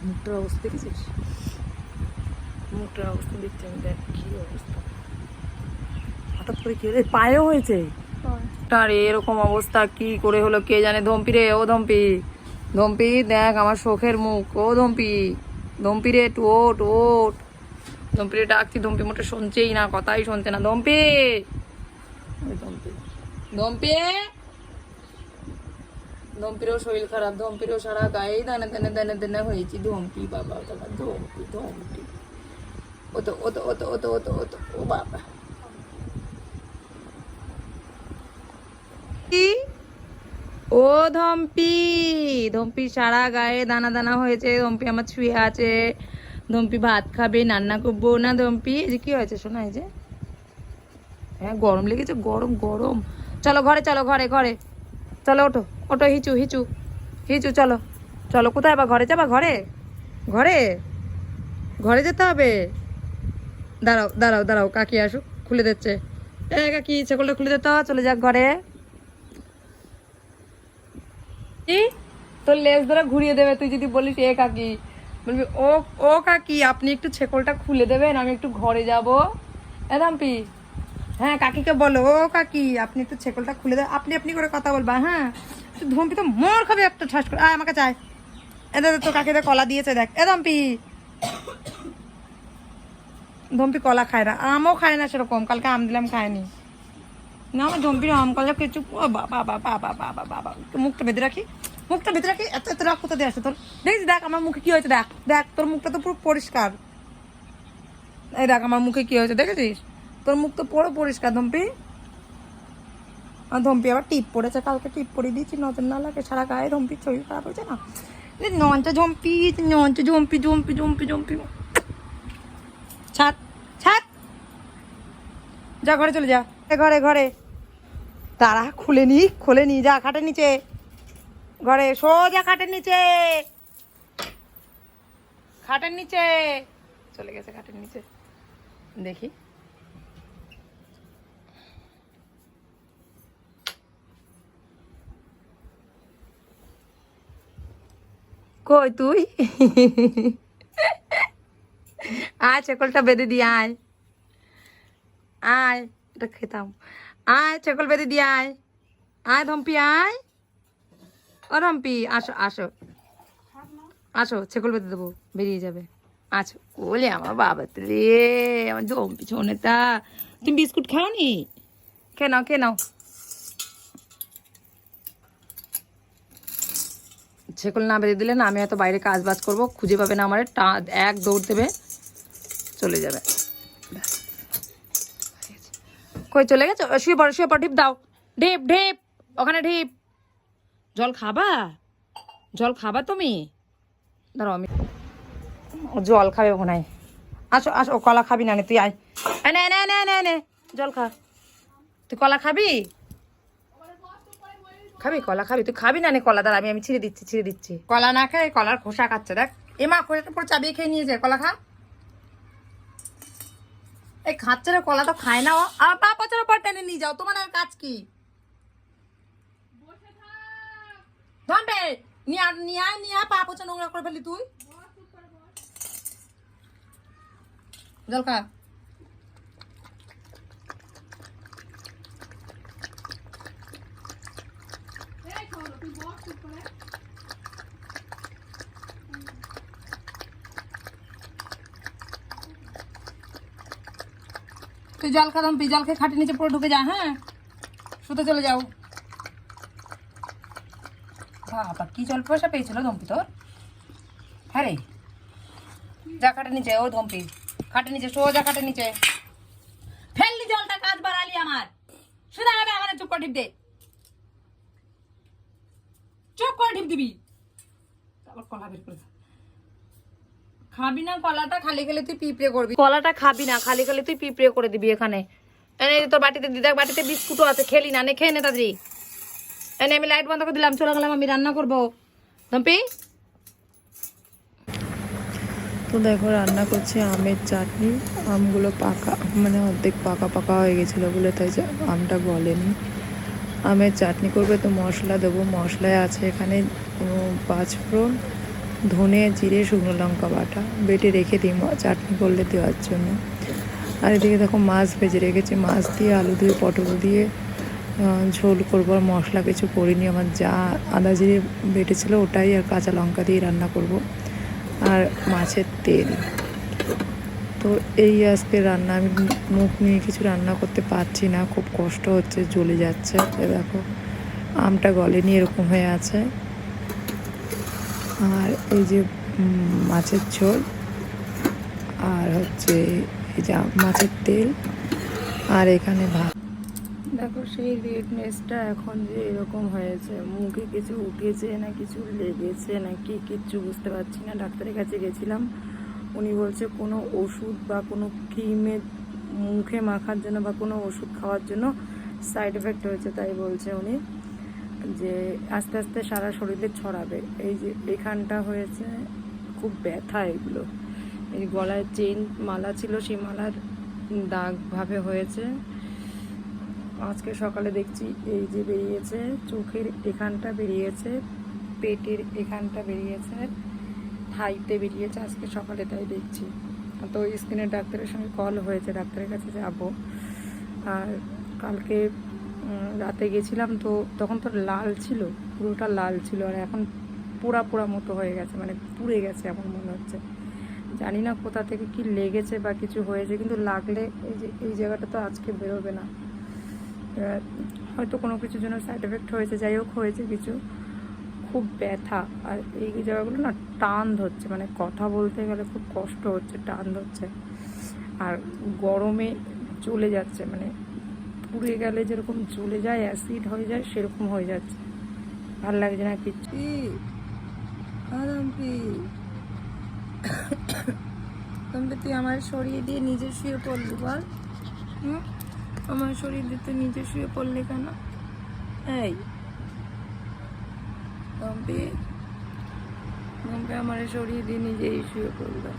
মুখটার অবস্থা দেখেছিস? মুখটার অবস্থা দেখছি আমি, দেখ কি অবস্থা। হঠাৎ করে কি হলো? পায়েও হয়েছে। আর এরকম অবস্থা কি করে হলো কে জানে। ধম্পি রে, ও ধম্পি, ধম্পি দেখ আমার শোকের মুখ। ও ধম্পি, ধম্পি রে একটু ওট ওট। ধম্পি রে ডাকছি, ধম্পি মোটে শুনছেই না, কথাই শুনছে না। ধম্পি, ধম্পি, ধম্পি, ধম্পিরও শরীর খারাপ, ধম্পিরও সারা গায়ে দানে দানে দানে দানে হয়েছি। ধম্পি বাবা, তোমার ধম্পি, ধম্পি ও তো ও তো ও তো ও তো ও তো ও তো ও বাবা। ও ধম্পি, ধম্পি সারা গায়ে দানা দানা হয়েছে। ধম্পি আমার শুয়ে আছে। ধম্পি ভাত খাবে, রান্না করবো না। ধম্পি এই যে কি হয়েছে শোনা, এই যে হ্যাঁ গরম লেগেছে, গরম গরম। চলো ঘরে, চলো ঘরে, ঘরে চলো, ওঠো ওঠো, হিচু হিচু হিচু, চলো চলো। কোথায় বা? ঘরে যাবা? ঘরে, ঘরে, ঘরে যেতে হবে। দাঁড়াও দাঁড়াও দাঁড়াও, কাকি আসুক, খুলে দিচ্ছে। এ কাকি, ছাগলটা খুলে দিতে, চলে যাক ঘরে। কি তোর লেজ ধরে ঘুরিয়ে দেবে তুই যদি বলিস এ কাকি। বলবি ও, ও কাকি আপনি একটু ছেকলটা খুলে দেবেন, আমি একটু ঘরে যাবো। এদাম্পি, হ্যাঁ কাকিকে বলো, ও কাকি আপনি একটু ছেকলটা খুলে দেবেন। আপনি আপনি করে কথা বলবা, হ্যাঁ। ধম্পি তো মর খাবে একটা ঠাস করে। আমাকে চাই। এদের তো কাকিদের কলা দিয়েছে দেখ। এদাম্পি, ধম্পি কলা খায় না, আমও খায় না সেরকম। কালকে আম দিলাম, খায়নি। না আমার ধম্পির আম কলা কিছু। বাবা বাবা বাবা বাবা বাবা, মুখটা বেঁধে রাখি, মুখটা বেঁধে রাখি। এত এত রাগ কোথা দিয়ে আসে তোর? দেখিস, দেখ আমার মুখে কি হয়েছে, দেখ দেখ, তোর মুখটা তো পুরো পরিষ্কার। এই দেখ আমার মুখে কি হয়েছে, দেখেছিস? তোর মুখ তো পুরো পরিষ্কার ধম্পি। আর ধম্পি আবার টিপ পড়েছে, কালকে টিপ পরে দিয়েছি নজর না লাগে সারা গায়ে। ধম্পির শরীর খারাপ হয়েছে না। নঞ্চা ঝম্পি, নঞ্চা ঝম্পি, ঝম্পি ঝম্পি ঝম্পি। ছাড় ছাড়, যা ঘরে চলে যা। ঘরে ঘরে তারা খুলে নি, খুলে নি, যা খাটের নিচে, ঘরে সোজা খাটের নিচে, খাটের নিচে চলে গেছে, খাটের নিচে। দেখি কই তুই? আয় ছেকলটা বেঁধে দিয়ে আয়, আয় এটা খেতাম। আয় ছেকল বেঁধে দিয়ে আয়, আয় ধম্পি আয়। ও ধম্পি আসো আসো আসো, ছেকল বেঁধে দেবো, বেরিয়ে যাবে। আচ্ছা ওলে আমার বাবা রে, আমার ধম্পি ছোনেটা। তুমি বিস্কুট খাওনি? খেয়ে নাও, খেয়ে নাও। ছেকল না বেঁধে দিলে না, আমি হয়তো বাইরে কাজ বাজ করবো, খুঁজে পাবে না আমার, এক দৌড় দেবে, চলে যাবে। কই চলে গেছো? শুয়ে পড়ো, শুয়ে পড়ো, ঢিপ দাও, ঢিপ ঢিপ, ওখানে ঢিপ। জল খাবা? জল খাবা তুমি? ধরো আমি, ও জল খাবে ওখানে। আসো আসো, কলা খাবি না? তুই আয়, নে নে নে নে নে, জল খা। তুই কলা খাবি? খাবি কলা? খাবি তুই? খাবি না? নে কলা, দাঁড়া আমি ছিঁড়ে দিচ্ছি, ছিঁড়ে দিচ্ছি। কলা না খায়, কলার খোসা খাচ্ছে দেখ। এ মা খোসাটা পুরো চাবিয়ে খেয়ে নিয়েছে। কলা খা। এই খাচ্ছে রে, কলা তো খায় না ও। আর পা পচার পর টেনে নিয়ে যাও, তোমার আর কাজ কি? ধম্পে নিয়ে নিয়ে আয়, নিয়ে আয়, পা পচা নোংরা করে ফেলি তুই। জল খা। তুই জল খা ধম্পি, জল খেয়ে খাটের নিচে পুরো ঢুকে যা, হ্যাঁ শুতে চলে যাও। বাবা কি জল পয়সা পেয়েছিল ধম্পি তোর? হ্যাঁ রে, যা খাটের নিচে। ও ধম্পি খাটের নিচে, সোজা খাটের নিচে ফেললি জলটা, কাজ বাড়ালি আমার। শুধু হবে আমার, চুপ করে ঢিপ দে, চুপ করে ঢিপ দিবি। আবার কলা বের করে খাবি না কলাটা, খালি খালি তুই পিঁপড়ে করবি। কলাটা খাবি না, খালি খালি তুই পিঁপড়ে করে দিবি। এখানে এনে তোর বাটিতে দিদা, বাটিতে বিস্কুটও আছে, খেলি না, নে খেয়ে নে তাড়াতাড়ি। এনে আমি লাইট বন্ধ করে দিলাম, চলে গেলাম, আমি রান্না করবো। ধম্পি তো দেখো রান্না করছি আমের চাটনি। আমগুলো পাকা, মানে অর্ধেক পাকা পাকা হয়ে গেছিলো বলে, তাই যে আমটা গলেনি। আমের চাটনি করবে তো মশলা দেবো। মশলায় আছে এখানে 5 ফোড়ন, ধনে জিরে শুকনো লঙ্কা বাটা বেটে রেখে দিই চাটনি করলে দেওয়ার জন্য। আর এদিকে দেখো মাছ ভেজে রেখেছি, মাছ দিয়ে আলু দিয়ে পটল দিয়ে ঝোল করবো। আর মশলা কিছু করিনি, আমার যা আদা জিরে বেটেছিল ওটাই আর কাঁচা লঙ্কা দিয়ে রান্না করব। আর মাছের তেল। তো এই আজকে রান্না, আমি মুখ নিয়ে কিছু রান্না করতে পারছি না, খুব কষ্ট হচ্ছে, জ্বলে যাচ্ছে। দেখো আমটা গলেনি, এরকম হয়ে আছে। আর এই যে মাছের ঝোল, আর হচ্ছে এই যে মাছের তেল, আর এখানে ভাত। দেখো সেই রেডনেসটা এখন যে এরকম হয়েছে, মুখে কিছু উঠেছে না কিছু লেগেছে না কি কিচ্ছু বুঝতে পারছি না। ডাক্তারের কাছে গেছিলাম, উনি বলছে কোনো ওষুধ বা কোনো ক্রিমের মুখে মাখার জন্য বা কোনো ওষুধ খাওয়ার জন্য সাইড এফেক্ট হয়েছে, তাই বলছে উনি যে আস্তে আস্তে সারা শরীরে ছড়াবে। এই যে এখানটা হয়েছে খুব ব্যথা, এগুলো এই গলায় চেইন মালা ছিল সেই মালার দাগ ভাবে হয়েছে। আজকে সকালে দেখছি এই যে বেরিয়েছে, চোখের এখানটা বেরিয়েছে, পেটের এখানটা বেরিয়েছে, থাইতে বেরিয়েছে আজকে সকালে, তাই দেখছি। তো স্কিনের ডাক্তারের সঙ্গে কল হয়েছে, ডাক্তারের কাছে যাব। আর কালকে রাতে গেছিলাম, তো তখন তো লাল ছিল, পুরোটা লাল ছিল, আর এখন পোড়া পোড়া মতো হয়ে গেছে, মানে পুড়ে গেছে এমন মনে হচ্ছে। জানি না কোথা থেকে কি লেগেছে বা কিছু হয়েছে, কিন্তু লাগলে এই যে এই জায়গাটা তো আজকে বেরোবে না, হয়তো কোনো কিছুর জন্য সাইড এফেক্ট হয়েছে, যাই হোক হয়েছে কিছু। খুব ব্যথা, আর এই জায়গাগুলো না টান ধরছে, মানে কথা বলতে গেলে খুব কষ্ট হচ্ছে, টান ধরছে। আর গরমে জ্বলে যাচ্ছে, মানে পুড়ে গেলে যেরকম জ্বলে যায়, অ্যাসিড হয়ে যায়, সেরকম হয়ে যাচ্ছে। ভাল লাগছে না কিচ্ছু। তুই আমার শরীর দিয়ে নিজে শুয়ে পড়লি বল? আমার শরীর দিয়ে তুই নিজে শুয়ে পড়লি কেন? এই আমার শরীর দিয়ে নিজেই শুয়ে পড়লো।